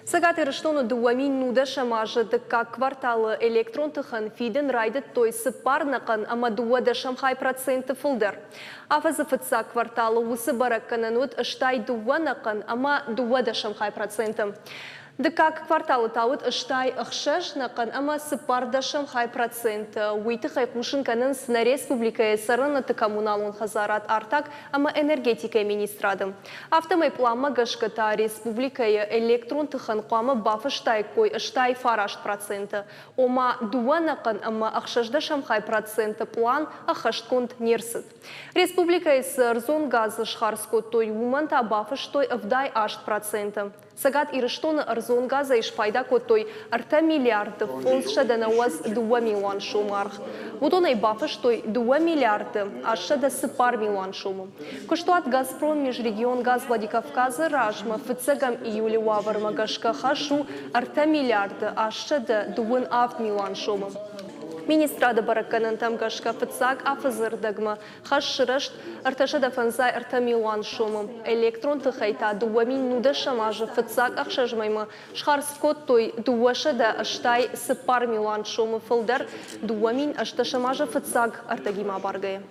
Сагаты рыштону дуамин нуда шамажы дыка кварталы электрон тыхын фиден райды тойсы парнакын ама дуада шамхай проценты фылдыр. Афазы фытса кварталы усы бараккананут ыштай дуанакын ама дуада шамхай проценты. Дыкак кварталы тауыт ыштай ықшашнакын ама сыпарда шамхай проценты. Уйты хайкушын канын сына республика сарыны коммуналун хазарат артак ама энергетика министрады. Автомай плама гашката республика электрон тыхын қуамы бафы штай кой ыштай фараш проценты. Ома дуанакын ама ақшашда шамхай проценты план ахаштконт нерсыт. Республика сарзон газы шхарско той уманта бафы штой авдай ашт проценты. Сагат ирыштоны арзон газа ишпайда котой арта миллиарды фонша да науаз 2 миллион шумарх. Утонай бафыш той 2 миллиарды, аша да сыпар миллион шуму. Куштуат Газпром межрегион газ Владикавказа ражма фыцегам июля уаварма гашка хашу арта миллиарды, аша да 2 миллион шуму. Министрада бараканын там гашка фыцаг афазырдагма хашшырышт арташада фанзай арта миллион шуму. Электрон тыхайта 2 минуда шамажы фыцаг ахшажмайма шхарскот той 2 да аштай сыпар миллион шуму фылдар 2 мин ашта шамажы фыцаг артагима баргая.